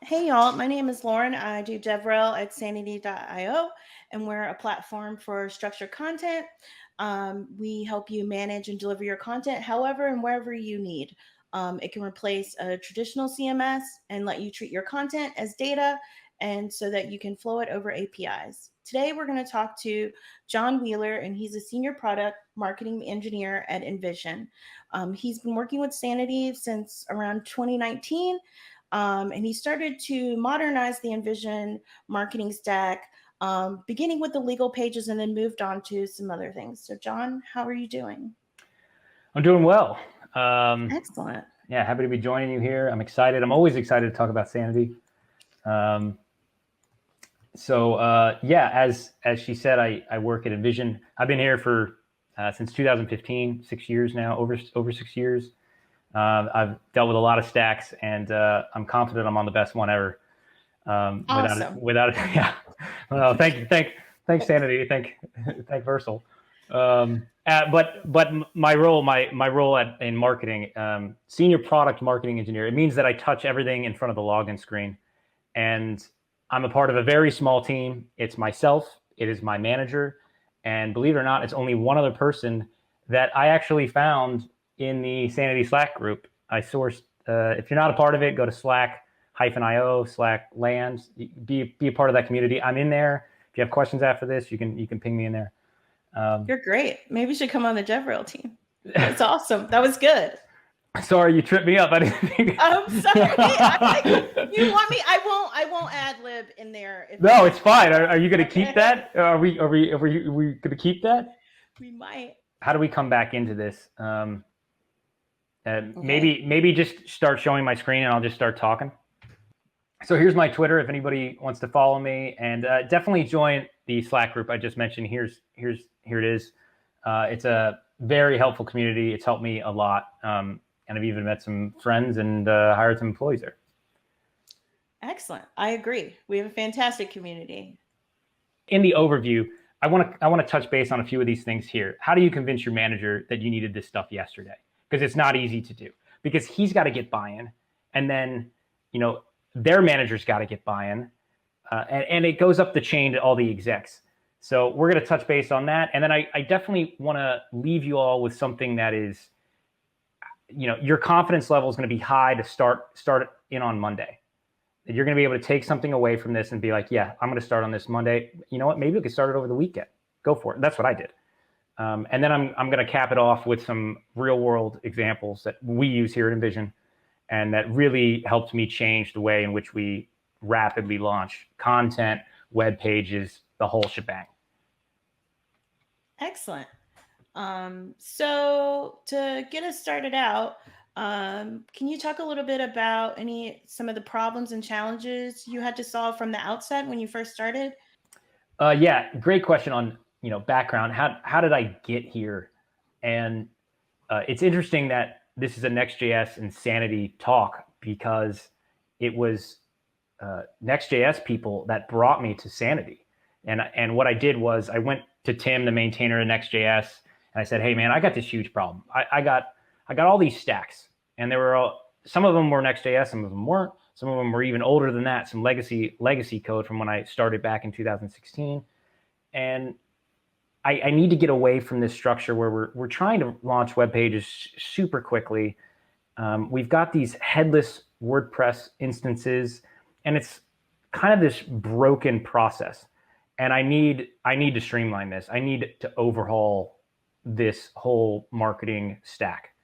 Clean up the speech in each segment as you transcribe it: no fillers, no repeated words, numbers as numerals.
Hey y'all, my name is Lauren. I do DevRel at Sanity.io, and we're a platform for structured content. We help you manage and deliver your content however and wherever you need. It can replace a traditional CMS and let you treat your content as data, and so that you can flow it over APIs. Today, we're going to talk to John Wheeler, and he's a senior product marketing engineer at InVision. He's been working with Sanity since around 2019. And he started to modernize the InVision marketing stack, beginning with the legal pages and then moved on to some other things. So, John, how are you doing? I'm doing well. Excellent. Yeah, happy to be joining you here. I'm excited. I'm always excited to talk about Sanity. Yeah, as she said, I work at InVision. I've been here for since 2015, 6 years now, over 6 years. I've dealt with a lot of stacks, and I'm confident I'm on the best one ever. Awesome. Without it, yeah. Well, thank Sanity, thank Versal. But my role in marketing, senior product marketing engineer. It means that I touch everything in front of the login screen, and I'm a part of a very small team. It's myself. It is my manager, and believe it or not, it's only one other person that I actually found in the Sanity Slack group. I sourced. If you're not a part of it, go to Slack-IO, Slack lands. Be a part of that community. I'm in there. If you have questions after this, you can ping me in there. You're great. Maybe you should come on the DevRel team. That's awesome. That was good. Sorry, you tripped me up. I didn't think. I'm sorry. You want me? I won't ad lib in there. No, it's fine. Are you going to keep that? Are we going to keep that? We might. How do we come back into this? Okay. Maybe just start showing my screen and I'll just start talking. So here's my Twitter if anybody wants to follow me, and definitely join the Slack group I just mentioned. Here it is. It's a very helpful community. It's helped me a lot, and I've even met some friends and hired some employees there. Excellent. I agree. We have a fantastic community. In the overview, I want to touch base on a few of these things here. How do you convince your manager that you needed this stuff yesterday? Because it's not easy to do. Because he's got to get buy-in, and then their manager's got to get buy-in, and it goes up the chain to all the execs. So we're going to touch base on that, and then I definitely want to leave you all with something that is, your confidence level is going to be high to start in on Monday. That you're going to be able to take something away from this and be like, yeah, I'm going to start on this Monday. You know what? Maybe we could start it over the weekend. Go for it. That's what I did. And then I'm going to cap it off with some real world examples that we use here at InVision, and that really helped me change the way in which we rapidly launch content, web pages, the whole shebang. Excellent. So to get us started out, can you talk a little bit about some of the problems and challenges you had to solve from the outset when you first started? Yeah, great question on background. How did I get here? And it's interesting that this is a Next.js and Sanity talk, because it was Next.js people that brought me to Sanity. And what I did was I went to Tim, the maintainer of Next.js, and I said, hey man, I got this huge problem. I got all these stacks, and some of them were Next.js, some of them weren't. Some of them were even older than that, some legacy code from when I started back in 2016. And I need to get away from this structure where we're trying to launch web pages super quickly. We've got these headless WordPress instances, and it's kind of this broken process. And I need to streamline this. I need to overhaul this whole marketing stack.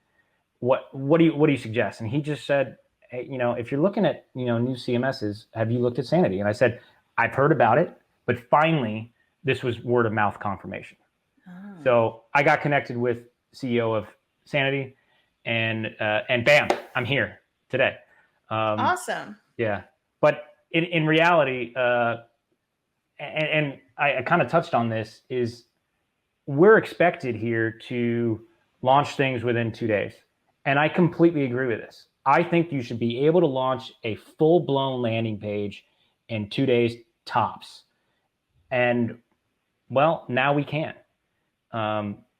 What do you suggest? And he just said, hey, if you're looking at new CMSs, have you looked at Sanity? And I said, I've heard about it, but finally, this was word of mouth confirmation. Oh. So I got connected with CEO of Sanity, and bam, I'm here today. Awesome. Yeah, but in reality, and I kind of touched on this, is we're expected here to launch things within 2 days, and I completely agree with this. I think you should be able to launch a full-blown landing page in 2 days tops, and well, now we can.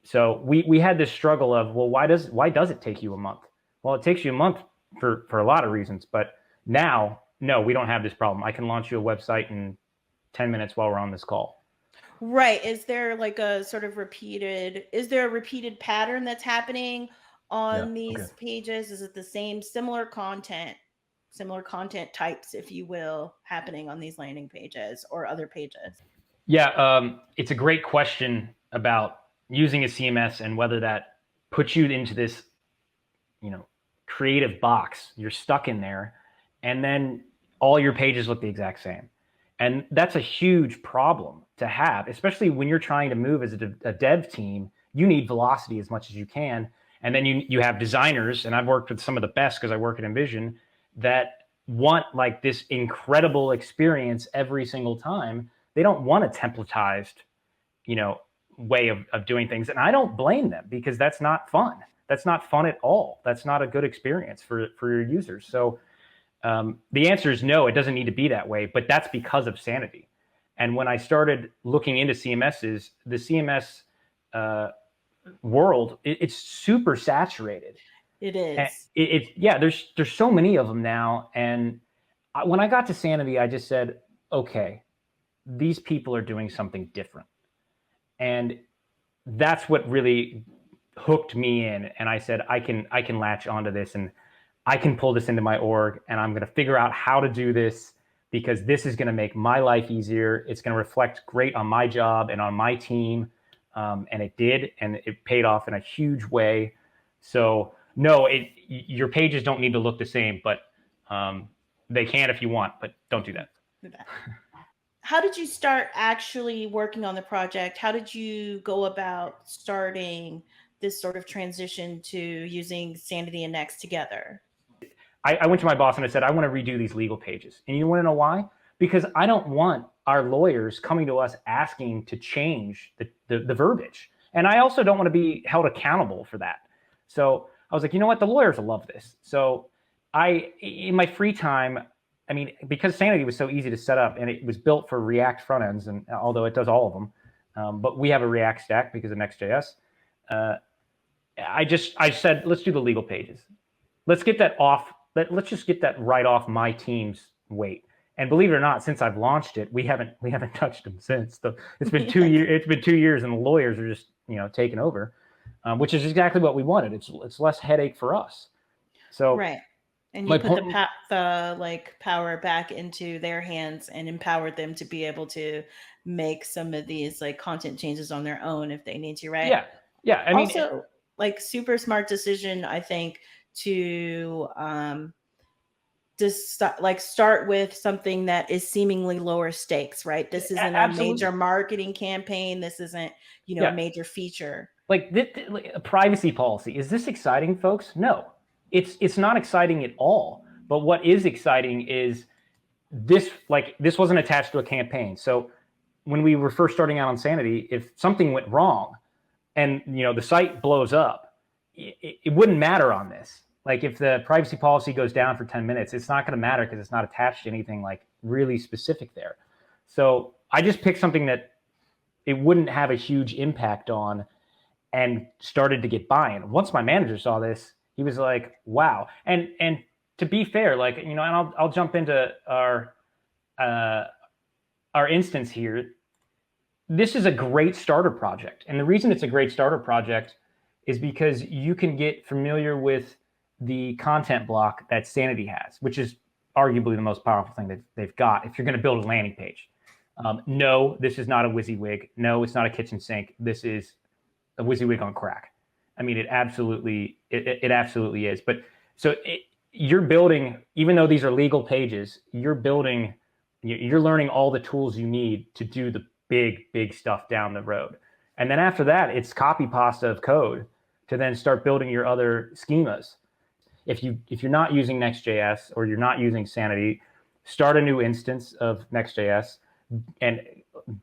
So we had this struggle of, well, why does it take you a month? Well, it takes you a month for a lot of reasons, but now no, we don't have this problem. I can launch you a website in 10 minutes while we're on this call. Right. Is there like a sort of is there a repeated pattern that's happening on these pages? Is it the same, similar content types, if you will, happening on these landing pages or other pages? Yeah, it's a great question about using a CMS and whether that puts you into this, creative box. You're stuck in there, and then all your pages look the exact same. And that's a huge problem to have, especially when you're trying to move as a dev team. You need velocity as much as you can. And then you have designers, and I've worked with some of the best because I work at InVision, that want like this incredible experience every single time. They don't want a templatized, way of doing things. And I don't blame them, because that's not fun. That's not fun at all. That's not a good experience for your users. So the answer is no, it doesn't need to be that way, but that's because of Sanity. And when I started looking into CMSs, the CMS world, it's super saturated. It is. There's so many of them now. And when I got to Sanity, I just said, okay, these people are doing something different. And that's what really hooked me in. And I said, I can latch onto this, and I can pull this into my org, and I'm going to figure out how to do this, because this is going to make my life easier. It's going to reflect great on my job and on my team. And it did, and it paid off in a huge way. So no, your pages don't need to look the same, but they can if you want, but don't do that. How did you start actually working on the project? How did you go about starting this sort of transition to using Sanity and Next together? I went to my boss and I said, I want to redo these legal pages. And you want to know why? Because I don't want our lawyers coming to us asking to change the verbiage. And I also don't want to be held accountable for that. So I was like, you know what? The lawyers will love this. So in my free time, because Sanity was so easy to set up, and it was built for React front ends, and although it does all of them, but we have a React stack because of Next.js. I said, let's do the legal pages. Let's get that off. Let's just get that right off my team's weight. And believe it or not, since I've launched it, we haven't touched them since. It's been 2 years. It's been 2 years, and the lawyers are just taking over, which is exactly what we wanted. It's less headache for us. So right. And you put the power back into their hands and empowered them to be able to make some of these content changes on their own if they need to, right? Yeah. Also, super smart decision, I think, to just start with something that is seemingly lower stakes, right? This isn't a major marketing campaign. This isn't a major feature. Like a privacy policy. Is this exciting, folks? No. It's not exciting at all. But what is exciting is this wasn't attached to a campaign. So when we were first starting out on Sanity, if something went wrong and the site blows up, it wouldn't matter on this. Like if the privacy policy goes down for 10 minutes, it's not going to matter because it's not attached to anything really specific there. So I just picked something that it wouldn't have a huge impact on and started to get buy-in. Once my manager saw this, he was like, wow. And to be fair, and I'll jump into our instance here. This is a great starter project. And the reason it's a great starter project is because you can get familiar with the content block that Sanity has, which is arguably the most powerful thing that they've got if you're going to build a landing page. No, this is not a WYSIWYG. No, it's not a kitchen sink. This is a WYSIWYG on crack. It absolutely is. But so you're building, even though these are legal pages, you're learning all the tools you need to do the big stuff down the road. And then after that, it's copy pasta of code to then start building your other schemas. If you're not using Next.js or you're not using Sanity, start a new instance of Next.js and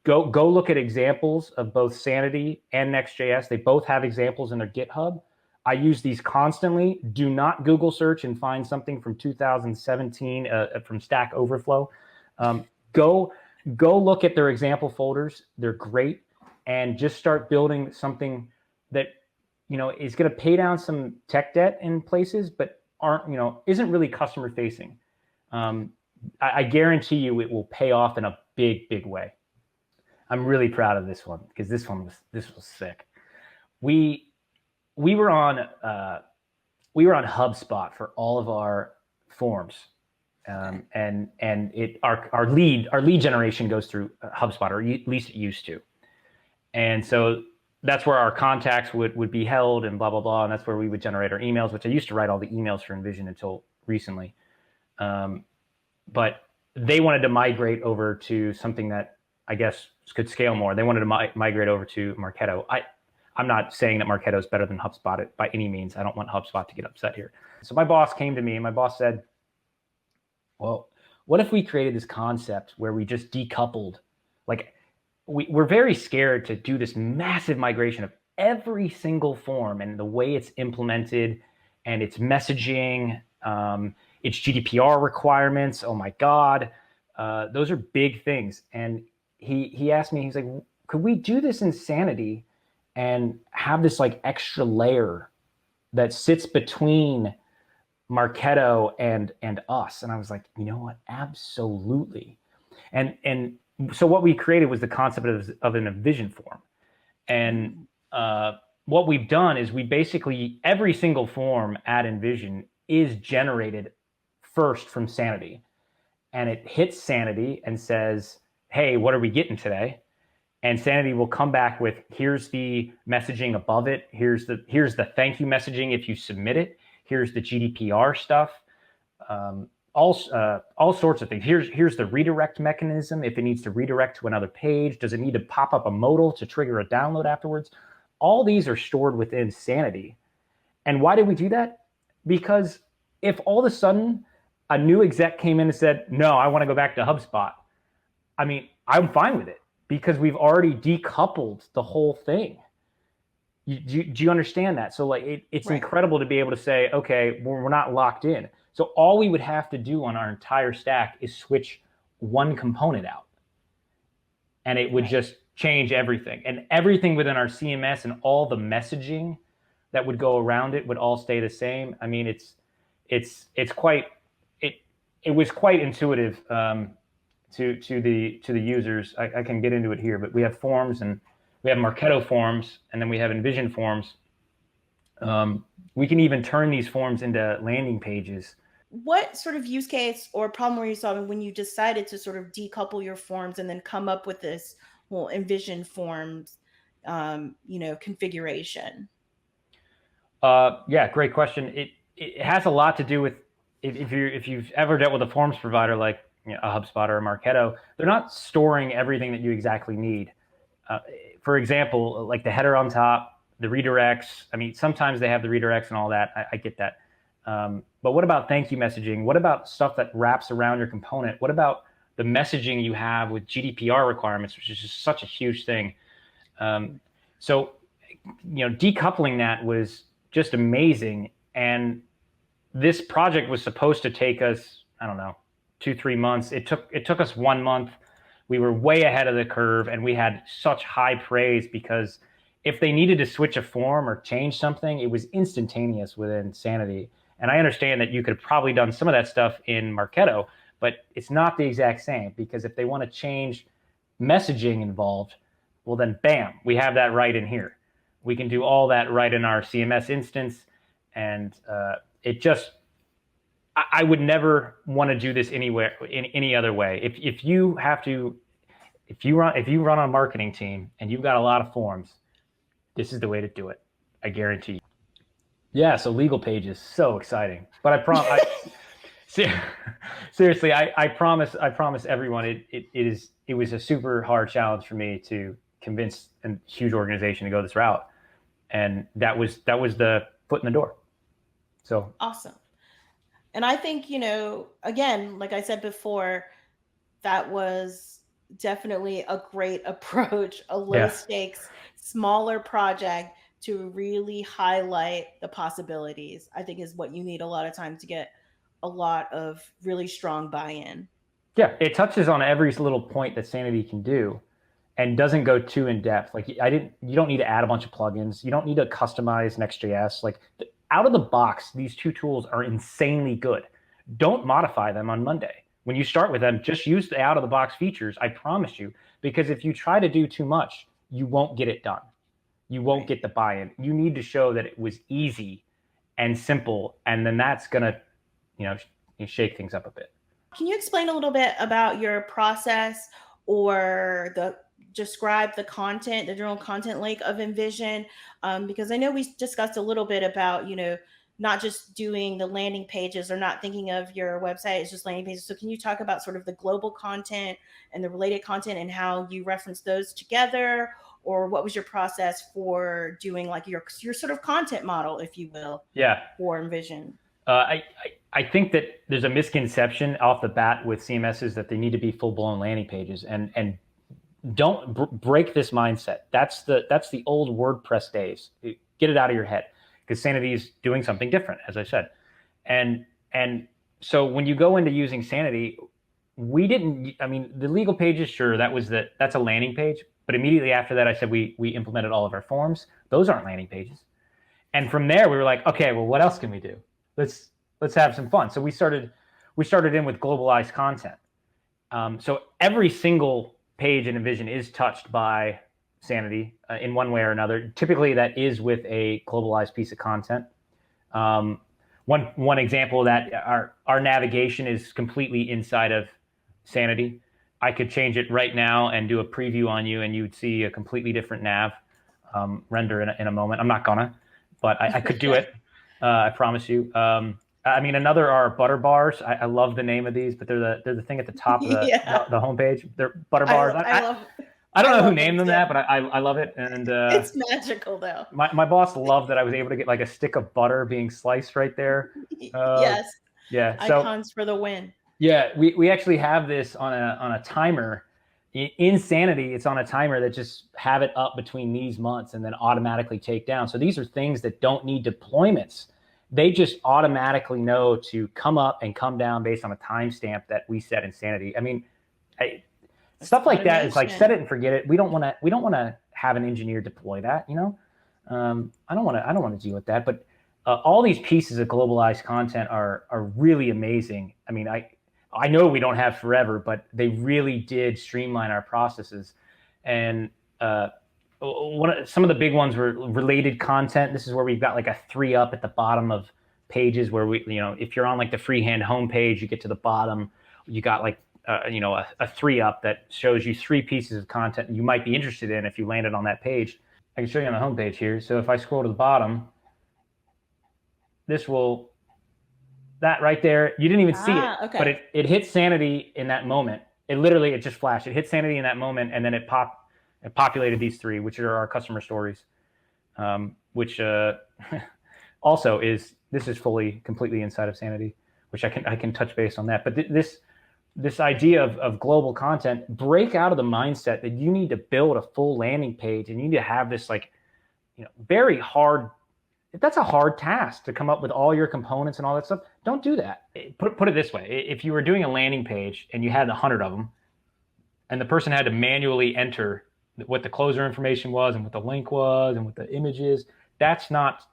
go look at examples of both Sanity and Next.js. They both have examples in their GitHub. I use these constantly. Do not Google search and find something from 2017 from Stack Overflow. Go look at their example folders. They're great. And just start building something that is going to pay down some tech debt in places, but isn't really customer facing. I guarantee you it will pay off in a big, big way. I'm really proud of this one because this was sick. We were on HubSpot for all of our forms. And our lead generation goes through HubSpot, or at least it used to. And so that's where our contacts would be held and blah, blah, blah. And that's where we would generate our emails, which I used to write all the emails for InVision until recently. But they wanted to migrate over to something that I guess could scale more. They wanted to migrate over to Marketo. I'm not saying that Marketo is better than HubSpot by any means. I don't want HubSpot to get upset here. So my boss came to me and my boss said, well, what if we created this concept where we just decoupled, like we're very scared to do this massive migration of every single form and the way it's implemented and its messaging, its GDPR requirements. Oh my God, those are big things. And he asked me, he's like, could we do this in Sanity and have this like extra layer that sits between Marketo and us? And I was like, you know what? Absolutely. And so what we created was the concept of an InVision form. And what we've done is we basically, every single form at InVision is generated first from Sanity. And it hits Sanity and says, hey, what are we getting today? And Sanity will come back with, here's the messaging above it. Here's the thank you messaging if you submit it. Here's the GDPR stuff. All sorts of things. Here's the redirect mechanism. If it needs to redirect to another page, does it need to pop up a modal to trigger a download afterwards? All these are stored within Sanity. And why did we do that? Because if all of a sudden a new exec came in and said, no, I want to go back to HubSpot, I mean, I'm fine with it because we've already decoupled the whole thing. Do you understand that? So like it's right. Incredible to be able to say, okay, we're not locked in. So all we would have to do on our entire stack is switch one component out. And it would right. just change everything. And everything within our CMS and all the messaging that would go around it would all stay the same. I mean, it was quite intuitive to the users. I can get into it here, but we have forms and we have Marketo forms, and then we have InVision forms. We can even turn these forms into landing pages. What sort of use case or problem were you solving when you decided to sort of decouple your forms and then come up with this whole InVision forms, configuration? Yeah, great question. It has a lot to do with if you've ever dealt with a forms provider like a HubSpot or a Marketo, they're not storing everything that you exactly need. For example, like the header on top, the redirects. I mean, sometimes they have the redirects and all that. I get that. But what about thank you messaging? What about stuff that wraps around your component? What about the messaging you have with GDPR requirements, which is just such a huge thing? So, decoupling that was just amazing. And this project was supposed to take us, I don't know, 2-3 months. It took us 1 month. We were way ahead of the curve, and we had such high praise because if they needed to switch a form or change something, it was instantaneous within Sanity. And I understand that you could have probably done some of that stuff in Marketo, but it's not the exact same, because if they want to change messaging involved, well then bam, we have that right in here. We can do all that right in our CMS instance. And I would never want to do this anywhere in any other way. If you run a marketing team and you've got a lot of forms, this is the way to do it. I guarantee you. Yeah. So legal pages, so exciting. But I promise, seriously, I promise everyone it was a super hard challenge for me to convince a huge organization to go this route. And that was the foot in the door. So awesome. And I think, again, like I said before, that was definitely a great approach, a low stakes, smaller project to really highlight the possibilities, I think is what you need a lot of time to get a lot of really strong buy-in. Yeah, it touches on every little point that Sanity can do and doesn't go too in depth. Like you don't need to add a bunch of plugins. You don't need to customize Next.js. Like out of the box, these two tools are insanely good. Don't modify them on Monday. when you start with them, just use the out of the box features. I promise you, because if you try to do too much, you won't get it done. You won't get the buy-in. You need to show that it was easy and simple, and then that's gonna, shake things up a bit. Can you explain a little bit about your process, or describe the content, the general content lake of InVision? Because I know we discussed a little bit about, not just doing the landing pages, or not thinking of your website as just landing pages. So can you talk about sort of the global content and the related content and how you reference those together? Or what was your process for doing like your sort of content model, if you will, for InVision? I think that there's a misconception off the bat with CMSs that they need to be full-blown landing pages, and don't break this mindset. That's the old WordPress days. Get it out of your head, because Sanity is doing something different, as I said. And so when you go into using Sanity, the legal pages, sure, that's a landing page. But immediately after that, I said we implemented all of our forms. Those aren't landing pages. And from there, we were like, okay, well, what else can we do? Let's have some fun. So we started in with globalized content. So every single page in InVision is touched by Sanity in one way or another. Typically, that is with a globalized piece of content. One example of that, our navigation is completely inside of Sanity. I could change it right now and do a preview on you, and you would see a completely different nav render in a moment. I'm not gonna, but I could do it. I promise you. Another are butter bars. I love the name of these, but they're the thing at the top of the homepage. They're butter bars. I don't know who named them that, but I love it. And it's magical though. My boss loved that I was able to get like a stick of butter being sliced right there. Yes. Yeah. Icons for the win. Yeah, we actually have this on a timer. In Sanity, it's on a timer that just have it up between these months and then automatically take down. So these are things that don't need deployments. They just automatically know to come up and come down based on a timestamp that we set in Sanity. Stuff like that is like set it and forget it. We don't want to have an engineer deploy that. I don't want to deal with that. But all these pieces of globalized content are really amazing. I know we don't have forever, but they really did streamline our processes. And some of the big ones were related content. This is where we've got like a 3-up at the bottom of pages where if you're on like the freehand homepage, you get to the bottom, you got like, a 3-up that shows you 3 pieces of content you might be interested in if you landed on that page. I can show you on the homepage here. So if I scroll to the bottom, that right there, you didn't even see it, okay. but it hit Sanity in that moment. It just flashed. It hit Sanity in that moment, and then it populated these 3, which are our customer stories, which also is completely inside of Sanity, which I can touch base on that. But this idea of global content, break out of the mindset that you need to build a full landing page and you need to have this very hard. That's a hard task to come up with all your components and all that stuff. Don't do that. Put it this way. If you were doing a landing page and you had 100 of them and the person had to manually enter what the closer information was and what the link was and what the image is, that's not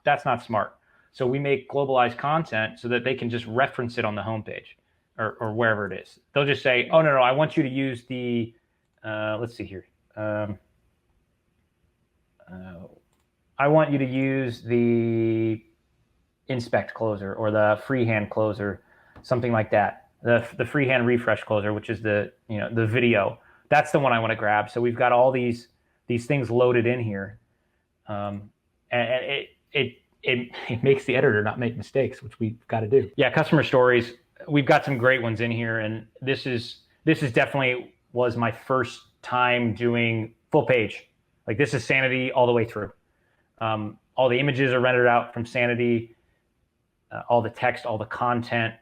smart. So we make globalized content so that they can just reference it on the homepage or wherever it is. They'll just say, oh, no, I want you to use the, let's see here. I want you to use the inspect closer or the freehand closer, something like that. The freehand refresh closer, which is the video. That's the one I want to grab. So we've got all these things loaded in here, and it makes the editor not make mistakes, which we've got to do. Yeah, customer stories. We've got some great ones in here, and this is definitely was my first time doing full page. Like this is Sanity all the way through. All the images are rendered out from Sanity, all the text, all the content,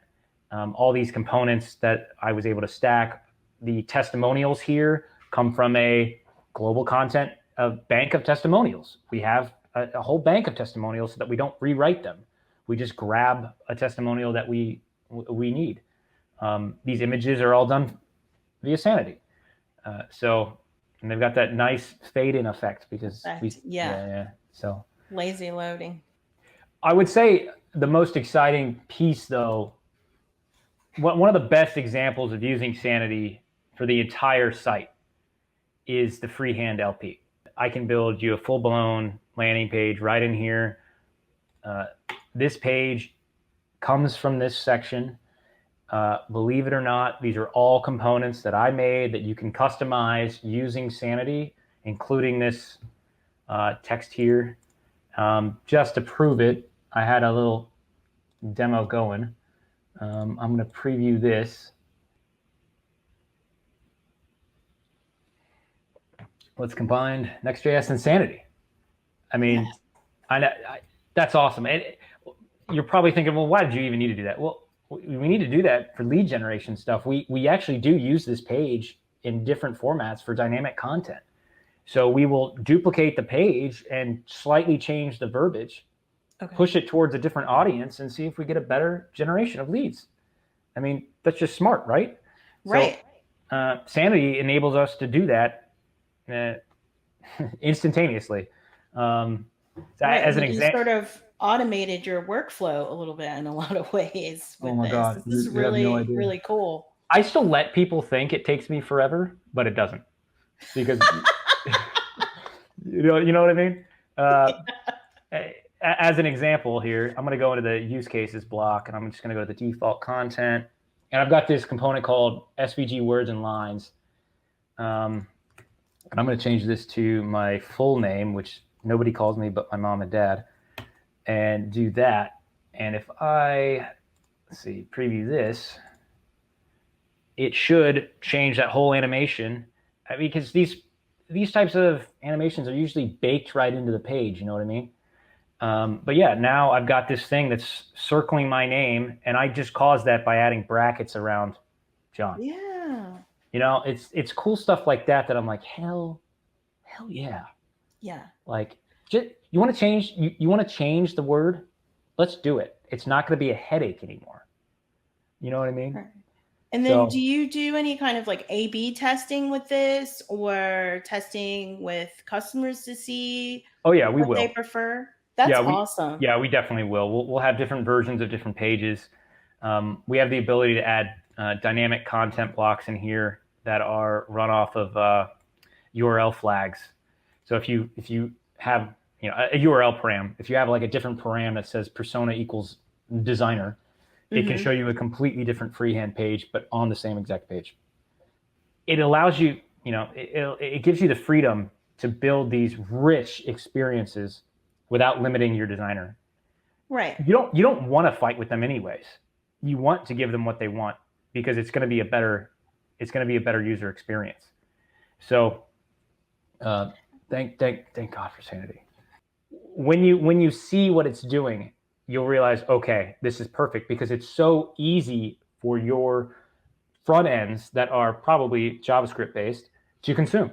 all these components that I was able to stack. The testimonials here come from a global content bank of testimonials. We have a whole bank of testimonials so that we don't rewrite them. We just grab a testimonial that we need. These images are all done via Sanity. And they've got that nice fade-in effect because so lazy loading. I would say the most exciting piece, though, one of the best examples of using Sanity for the entire site is the freehand LP. I can build you a full-blown landing page right in here. This page comes from this section. Believe it or not, these are all components that I made that you can customize using Sanity, including this text here. Just to prove it, I had a little demo going. I'm going to preview this. Let's combine Next.js and Sanity. I mean, yes. That's awesome. And you're probably thinking, well, why did you even need to do that? Well, we need to do that for lead generation stuff. We actually do use this page in different formats for dynamic content. So we will duplicate the page and slightly change the verbiage, push it towards a different audience, and see if we get a better generation of leads. I mean, that's just smart, right? Right. So Sanity enables us to do that instantaneously. Right. As an example, sort of automated your workflow a little bit in a lot of ways with this. God. This is really, really cool. I still let people think it takes me forever, but it doesn't, because you know what I mean? As an example here, I'm going to go into the use cases block, and I'm just going to go to the default content. And I've got this component called SVG words and lines. And I'm going to change this to my full name, which nobody calls me but my mom and dad, and do that. And if I, let's see, preview this, it should change that whole animation, because these types of animations are usually baked right into the page. You know what I mean? But yeah, now I've got this thing that's circling my name, and I just caused that by adding brackets around Jon. Yeah. You know, it's cool stuff like that I'm like, hell yeah. Yeah. Like, you want to change, you want to change the word? Let's do it. It's not going to be a headache anymore. You know what I mean? Right. And then do you do any kind of like A/B testing with this, or testing with customers to see what they prefer? That's awesome. Yeah, we definitely will. We'll have different versions of different pages. We have the ability to add dynamic content blocks in here that are run off of URL flags. So if you have a URL param, if you have like a different param that says persona equals designer, it can show you a completely different freehand page, but on the same exact page. It allows you, it gives you the freedom to build these rich experiences without limiting your designer. Right. You don't want to fight with them anyways. You want to give them what they want, because it's going to be a better user experience. So thank God for Sanity. When you see what it's doing, you'll realize, okay, this is perfect, because it's so easy for your front ends that are probably JavaScript based to consume.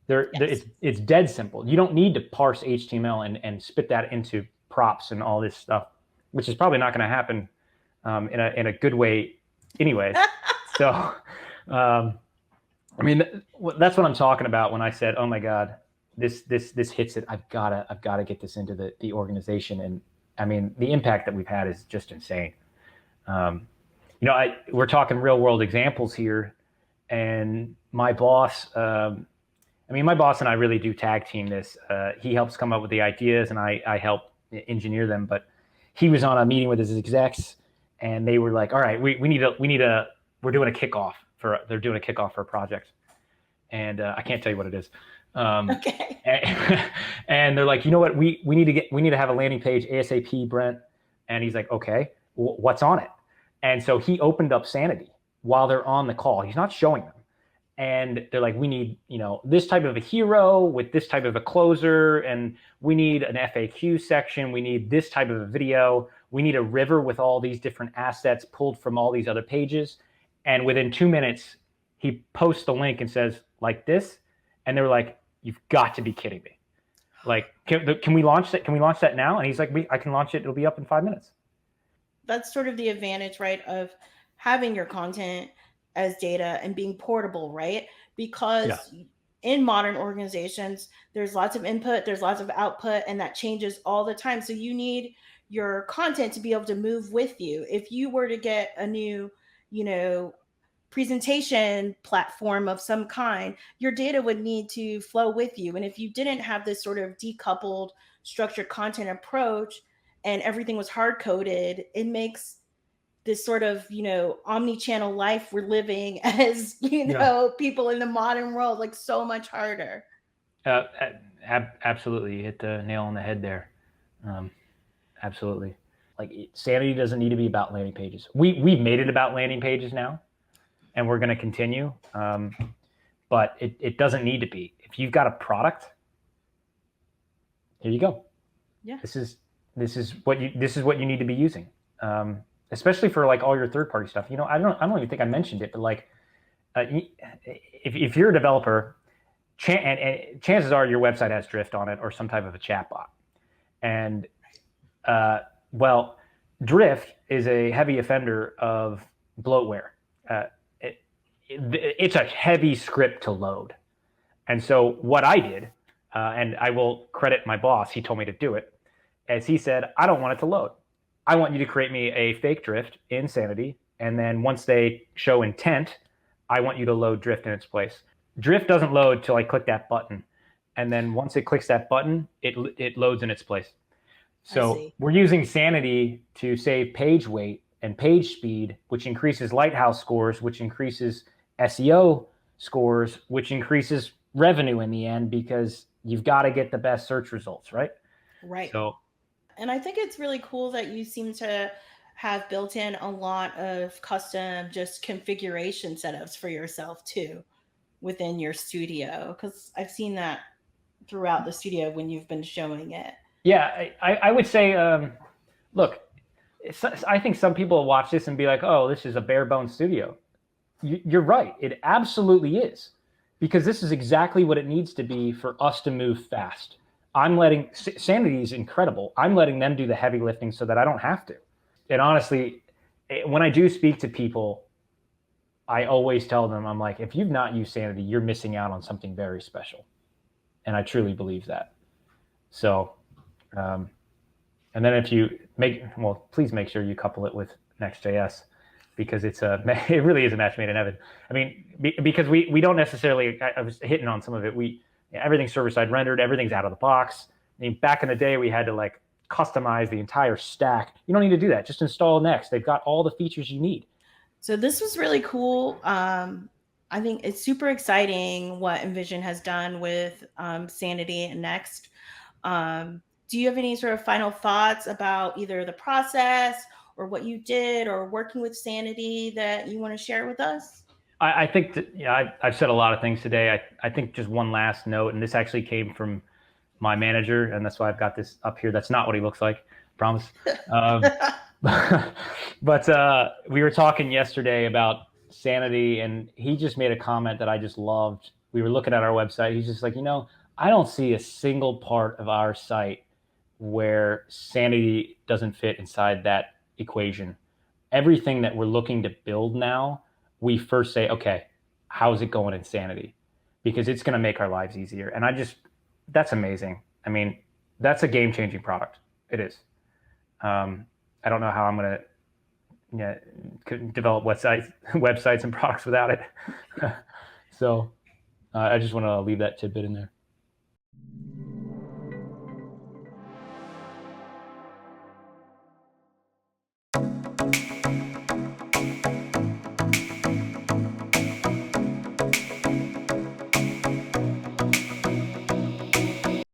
It's dead simple. You don't need to parse HTML and spit that into props and all this stuff, which is probably not going to happen in a good way anyways. So I mean, that's what I'm talking about when I said, oh my God, this hits it. I've got to get this into the organization. And I mean, the impact that we've had is just insane. We're talking real world examples here, and my boss, my boss and I really do tag team this. He helps come up with the ideas, and I help engineer them. But he was on a meeting with his execs, and they were like, all right, we're doing a kickoff they're doing a kickoff for a project. And I can't tell you what it is. Okay. And they're like, you know what, we need to have a landing page ASAP, Brent. And he's like, okay, what's on it? And so he opened up Sanity while they're on the call. He's not showing them. And they're like, we need, this type of a hero with this type of a closer, and we need an FAQ section. We need this type of a video. We need a river with all these different assets pulled from all these other pages. And within 2 minutes, he posts the link and says, like this. And they were like, you've got to be kidding me. Like, can we launch that? Can we launch that now? And he's like, I can launch it. It'll be up in 5 minutes. That's sort of the advantage, right, of having your content as data and being portable, right? Because in modern organizations, there's lots of input, there's lots of output, and that changes all the time. So you need your content to be able to move with you. If you were to get a new presentation platform of some kind, your data would need to flow with you. And if you didn't have this sort of decoupled structured content approach and everything was hard coded, it makes this sort of, omni-channel life we're living as, people in the modern world, like so much harder. Absolutely. You hit the nail on the head there. Absolutely. Like Sanity doesn't need to be about landing pages. We've made it about landing pages now, and we're going to continue. But it doesn't need to be. If you've got a product, here you go. Yeah. This is what you need to be using. Especially for like all your third-party stuff. I don't even think I mentioned it, but like if you're a developer, and chances are your website has Drift on it or some type of a chatbot. And well, Drift is a heavy offender of bloatware. It's a heavy script to load. And so what I did, and I will credit my boss, he told me to do it, as he said, I don't want it to load. I want you to create me a fake Drift in Sanity. And then once they show intent, I want you to load Drift in its place. Drift doesn't load till I click that button. And then once it clicks that button, it loads in its place. So we're using Sanity to save page weight and page speed, which increases Lighthouse scores, which increases SEO scores, which increases revenue in the end, because you've got to get the best search results, right? Right. So, and I think it's really cool that you seem to have built in a lot of custom just configuration setups for yourself too within your studio, because I've seen that throughout the studio when you've been showing it. Yeah, I would say, look, I think some people will watch this and be like, oh, this is a bare bones studio. You're right. It absolutely is, because this is exactly what it needs to be for us to move fast. Sanity is incredible. I'm letting them do the heavy lifting so that I don't have to. And honestly, when I do speak to people, I always tell them, I'm like, if you've not used Sanity, you're missing out on something very special. And I truly believe that. So, and then if you please make sure you couple it with Next.js, because it really is a match made in heaven. I mean, because we don't necessarily, I was hitting on some of it. Everything's server-side rendered, everything's out of the box. I mean, back in the day, we had to like customize the entire stack. You don't need to do that. Just install Next. They've got all the features you need. So this was really cool. I think it's super exciting what InVision has done with Sanity and Next. Do you have any sort of final thoughts about either the process or what you did or working with Sanity that you want to share with us? I think that, I've said a lot of things today. I think just one last note, and this actually came from my manager, and that's why I've got this up here. That's not what he looks like, promise. But we were talking yesterday about Sanity, and he just made a comment that I just loved. We were looking at our website. He's just like, I don't see a single part of our site where Sanity doesn't fit inside that equation. Everything that we're looking to build now, we first say, okay, how's it going in Sanity? Because it's going to make our lives easier. And that's amazing. I mean, that's a game-changing product. It is. I don't know how I'm going to develop websites and products without it. So I just want to leave that tidbit in there.